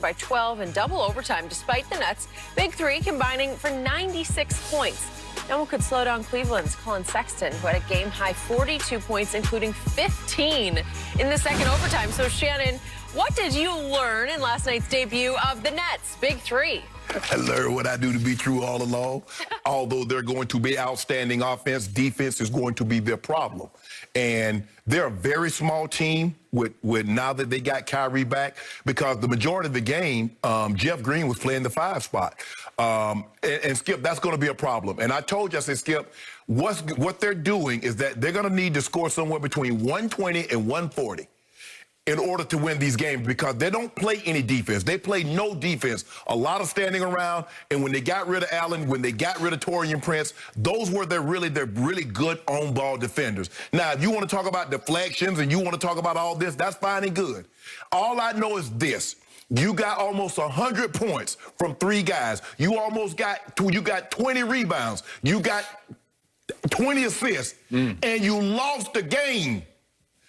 by 12 in double overtime, despite the Nets' big three combining for 96 points. No one could slow down Cleveland's Collin Sexton, who had a game-high 42 points, including 15 in the second overtime. So, Shannon, what did you learn in last night's debut of the Nets' big three? I learned what I knew to be true all along. Although they're going to be outstanding offense, defense is going to be their problem. And they're a very small team with now that they got Kyrie back, because the majority of the game, Jeff Green was playing the 5 spot. And Skip, that's going to be a problem. And I told you, I said, Skip, what they're doing is that they're going to need to score somewhere between 120 and 140. In order to win these games, because they don't play any defense. They play no defense. A lot of standing around, and when they got rid of Allen, when they got rid of Taurean Prince, those were they're really good on-ball defenders. Now, if you want to talk about deflections and you want to talk about all this, that's fine and good. All I know is this. You got almost 100 points from 3 guys. You got 20 rebounds. You got 20 assists, and you lost the game.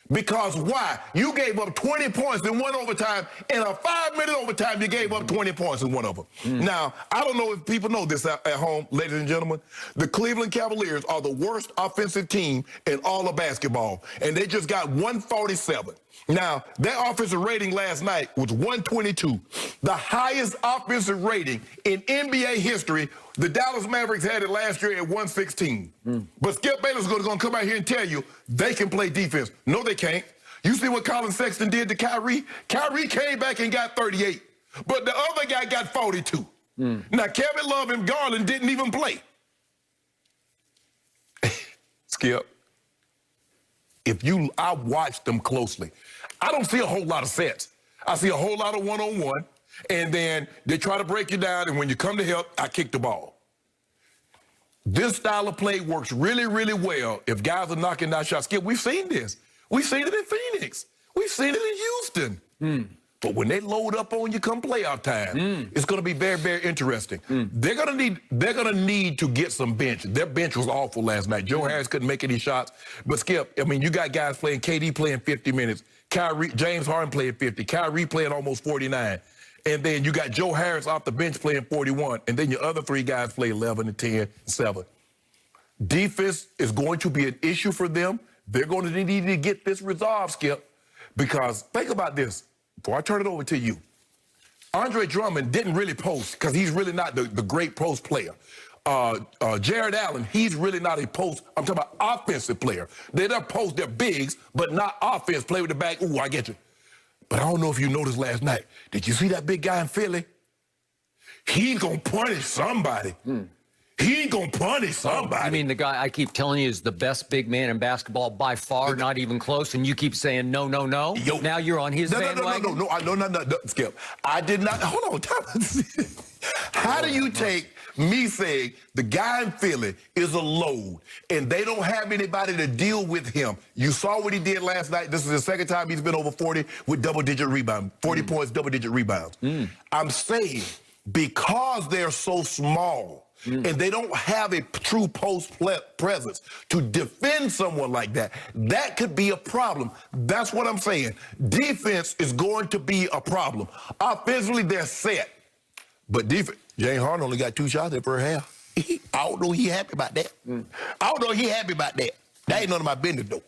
Because why? You gave up 20 points in one overtime. In a 5-minute overtime, you gave up 20 points in one of them. Now, I don't know if people know this at home, ladies and gentlemen. The Cleveland Cavaliers are the worst offensive team in all of basketball, and they just got 147. Now, their offensive rating last night was 122, the highest offensive rating in NBA history. The Dallas Mavericks had it last year at 116. But Skip Bayless is going to come out here and tell you they can play defense. No, they can't. You see what Collin Sexton did to Kyrie? Kyrie came back and got 38, but the other guy got 42. Now, Kevin Love and Garland didn't even play. Skip, I watched them closely. I don't see a whole lot of sets. I see a whole lot of one-on-one, and then they try to break you down, and when you come to help, I kick the ball. This style of play works really, really well if guys are knocking down shots. Skip, we've seen this. We've seen it in Phoenix. We've seen it in Houston. But when they load up on you come playoff time, it's going to be very, very interesting. They're going to need to get some bench. Their bench was awful last night. Joe Harris couldn't make any shots. But Skip, I mean, you got guys playing, KD playing 50 minutes, James Harden playing 50, Kyrie playing almost 49. And then you got Joe Harris off the bench playing 41. And then your other 3 guys play 11 and 10 and 7. Defense is going to be an issue for them. They're going to need to get this resolved, Skip, because think about this. Before I turn it over to you, Andre Drummond didn't really post because he's really not the great post player. Jared Allen, he's really not a post. I'm talking about offensive player. They're post, they're bigs, but not offense. Play with the back. Ooh, I get you. But I don't know if you noticed last night. Did you see that big guy in Philly? He's going to punish somebody. He's going to punish somebody. I mean, the guy I keep telling you is the best big man in basketball by far, not even close, and you keep saying no, no, no. Yo, now you're on his bandwagon? No, Skip. I did not. Hold on. How do you take me saying the guy in Philly is a load and they don't have anybody to deal with him? You saw what he did last night. This is the second time he's been over 40 with double-digit rebounds, 40 points, double-digit rebounds. I'm saying because they're so small, and they don't have a true post presence to defend someone like that, that could be a problem. That's what I'm saying. Defense is going to be a problem. Offensively, they're set. But defense, James Harden only got 2 shots in per half. I don't know he happy about that. I don't know he happy about that. That ain't none of my business, though.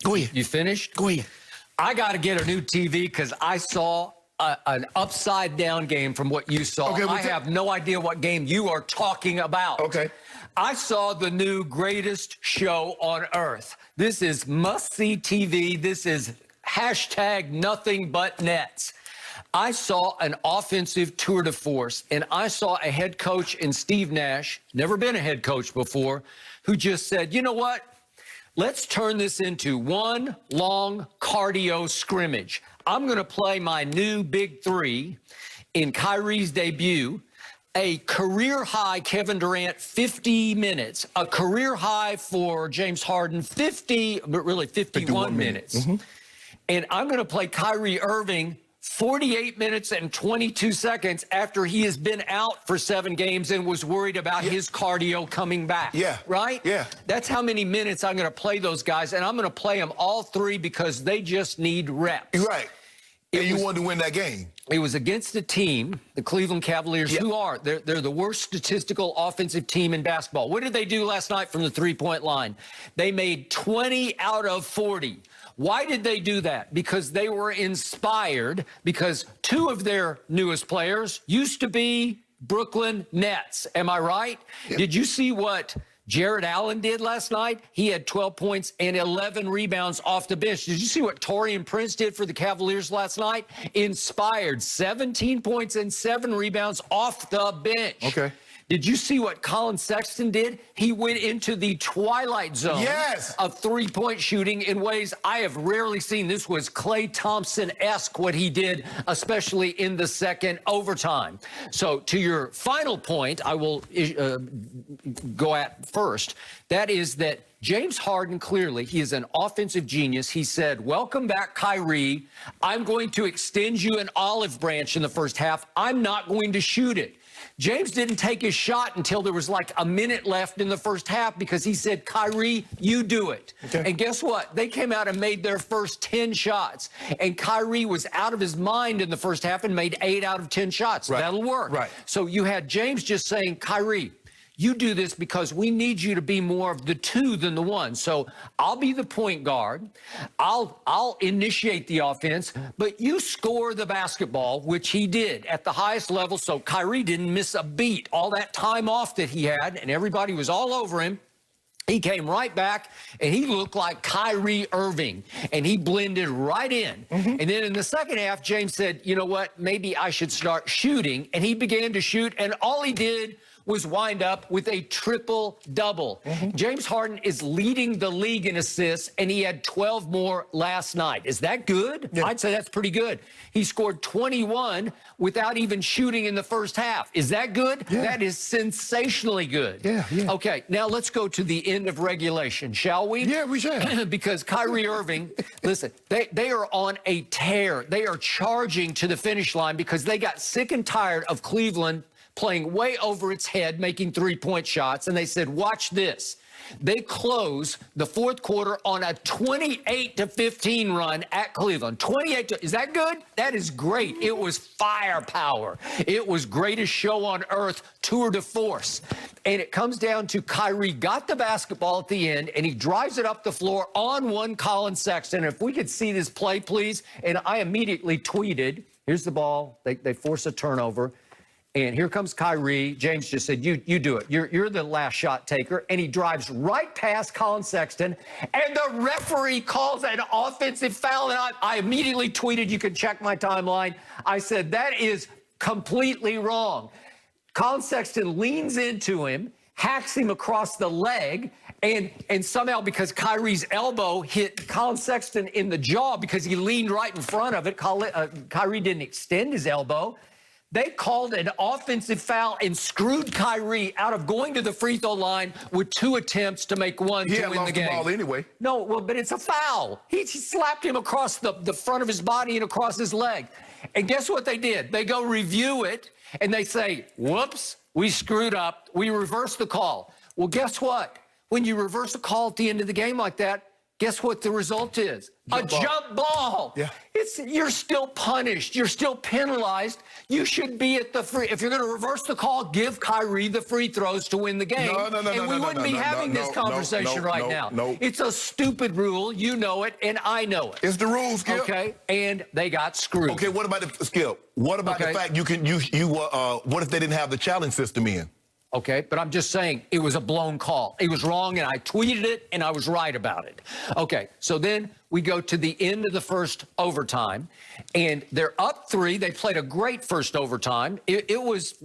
Go ahead. You finished? Go ahead. I got to get a new TV because I saw an upside-down game from what you saw. Okay, I have no idea what game you are talking about. Okay. I saw the new greatest show on earth. This is must-see TV. This is hashtag nothing but nets. I saw an offensive tour de force, and I saw a head coach in Steve Nash, never been a head coach before, who just said, you know what? Let's turn this into one long cardio scrimmage. I'm going to play my new big 3 in Kyrie's debut, a career-high Kevin Durant 50 minutes, a career-high for James Harden 50, but really 51 minutes. And I'm going to play Kyrie Irving 48 minutes and 22 seconds after he has been out for 7 games and was worried about his cardio coming back. Right? That's how many minutes I'm going to play those guys, and I'm going to play them all 3 because they just need reps. Right. And you wanted to win that game. It was against a team, the Cleveland Cavaliers, who are, they're the worst statistical offensive team in basketball. What did they do last night from the three-point line? They made 20 out of 40. Why did they do that? Because they were inspired, because two of their newest players used to be Brooklyn Nets. Am I right? Yep. Did you see what Jared Allen did last night? He had 12 points and 11 rebounds off the bench. Did you see what Taurean Prince did for the Cavaliers last night? Inspired, 17 points and 7 rebounds off the bench. Okay. Did you see what Collin Sexton did? He went into the twilight zone of three-point shooting in ways I have rarely seen. This was Klay Thompson-esque what he did, especially in the second overtime. So to your final point, I will go at first. That is that James Harden, clearly, he is an offensive genius. He said, welcome back, Kyrie. I'm going to extend you an olive branch in the first half. I'm not going to shoot it. James didn't take his shot until there was like a minute left in the first half because he said, Kyrie, you do it. Okay. And guess what? They came out and made their first 10 shots. And Kyrie was out of his mind in the first half and made 8 out of 10 shots. Right. That'll work. Right. So you had James just saying, Kyrie, you do this because we need you to be more of the 2 than the 1. So I'll be the point guard. I'll initiate the offense, but you score the basketball, which he did at the highest level. So Kyrie didn't miss a beat. All that time off that he had, and everybody was all over him. He came right back, and he looked like Kyrie Irving, and he blended right in. And then in the second half, James said, you know what, maybe I should start shooting. And he began to shoot, and all he did was wind up with a triple-double. James Harden is leading the league in assists, and he had 12 more last night. Is that good? Yeah. I'd say that's pretty good. He scored 21 without even shooting in the first half. Is that good? Yeah. That is sensationally good. Yeah. Okay, now let's go to the end of regulation, shall we? Yeah, we shall. Because Kyrie Irving, listen, they are on a tear. They are charging to the finish line because they got sick and tired of Cleveland playing way over its head, making three-point shots, and they said, watch this. They close the fourth quarter on a 28-15 run at Cleveland. Is that good? That is great. It was firepower. It was greatest show on earth, tour de force. And it comes down to Kyrie got the basketball at the end, and he drives it up the floor on one Collin Sexton. If we could see this play, please. And I immediately tweeted, here's the ball. They force a turnover. And here comes Kyrie. James just said, you do it. You're the last shot taker. And he drives right past Collin Sexton. And the referee calls an offensive foul. And I immediately tweeted, you can check my timeline. I said, that is completely wrong. Collin Sexton leans into him, hacks him across the leg. And somehow, because Kyrie's elbow hit Collin Sexton in the jaw because he leaned right in front of it, Kyrie didn't extend his elbow. They called an offensive foul and screwed Kyrie out of going to the free throw line with 2 attempts to make 1 to win the game. The ball anyway. No, well, but it's a foul. He slapped him across the front of his body and across his leg. And guess what they did? They go review it, and they say, whoops, we screwed up. We reversed the call. Well, guess what? When you reverse a call at the end of the game like that, guess what the result is? Jump ball. Yeah. You're still punished. You're still penalized. You should be at the free. If you're going to reverse the call, give Kyrie the free throws to win the game. And we wouldn't be having this conversation right now. It's a stupid rule. You know it, and I know it. It's the rules, Skip. Okay, and they got screwed. Okay, what about the Skip? What about the fact what if they didn't have the challenge system in? Okay, but I'm just saying it was a blown call. It was wrong, and I tweeted it, and I was right about it. Okay, so then we go to the end of the first overtime, and they're up 3. They played a great first overtime. It was...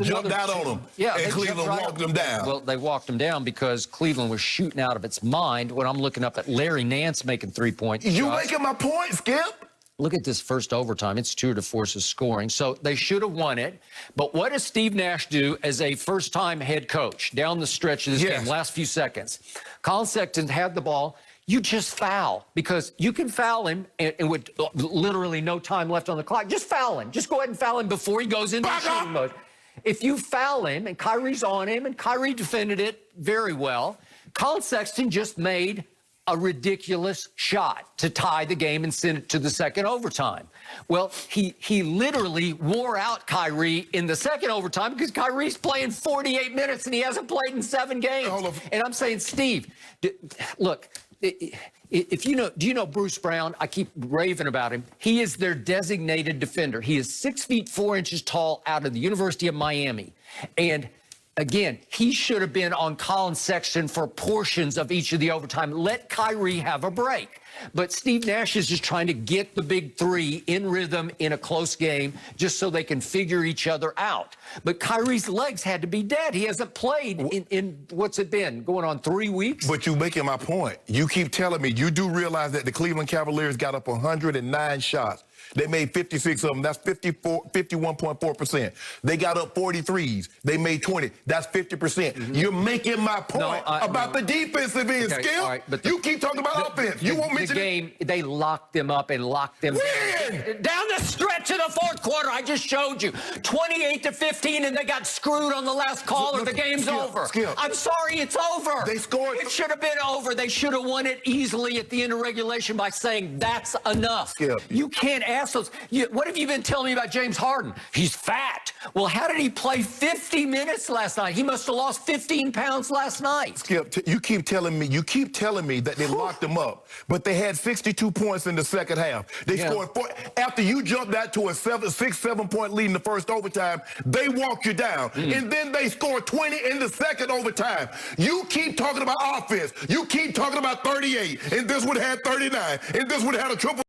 jumped out on them. Yeah, and Cleveland walked them down. Well, they walked them down because Cleveland was shooting out of its mind when I'm looking up at Larry Nance making 3-point shots. You making my point, Skip? Look at this first overtime. It's tour de force's scoring. So they should have won it. But what does Steve Nash do as a first-time head coach down the stretch of this game, last few seconds? Collin Sexton had the ball. You just foul because you can foul him and with literally no time left on the clock. Just foul him. Just go ahead and foul him before he goes into shooting mode. If you foul him and Kyrie's on him and Kyrie defended it very well, Collin Sexton just made a ridiculous shot to tie the game and send it to the second overtime. Well, he literally wore out Kyrie in the second overtime because Kyrie's playing 48 minutes and he hasn't played in 7 games. And I'm saying, Steve, look, if you know, do you know Bruce Brown? I keep raving about him. He is their designated defender. He is 6 feet 4 inches tall, out of the University of Miami. And again, he should have been on Collin Sexton for portions of each of the overtime. Let Kyrie have a break. But Steve Nash is just trying to get the big three in rhythm in a close game just so they can figure each other out. But Kyrie's legs had to be dead. He hasn't played in what's it been, going on 3 weeks? But you're making my point. You keep telling me, you do realize that the Cleveland Cavaliers got up 109 shots. They made 56 of them. That's 51.4%. They got up 43s. They made 20. That's 50%. You're making my point about the defensive end, Skip. Right, but you keep talking about offense. You won't mention the game. They locked them up and locked them down the stretch of the fourth quarter. I just showed you 28-15, and they got screwed on the last call, or the game's over. Skip. I'm sorry, it's over. They scored. It should have been over. They should have won it easily at the end of regulation by saying that's enough. Skip. You can't ask those. What have you been telling me about James Harden? He's fat. Well, how did he play 50 minutes last night? He must have lost 15 pounds last night. Skip, you keep telling me that they locked them up, but they had 62 points in the second half. They scored 4. After you jumped out to a 6-7 point lead in the first overtime, they walked you down. And then they scored 20 in the second overtime. You keep talking about offense. You keep talking about 38, and this one had 39, and this one had a triple.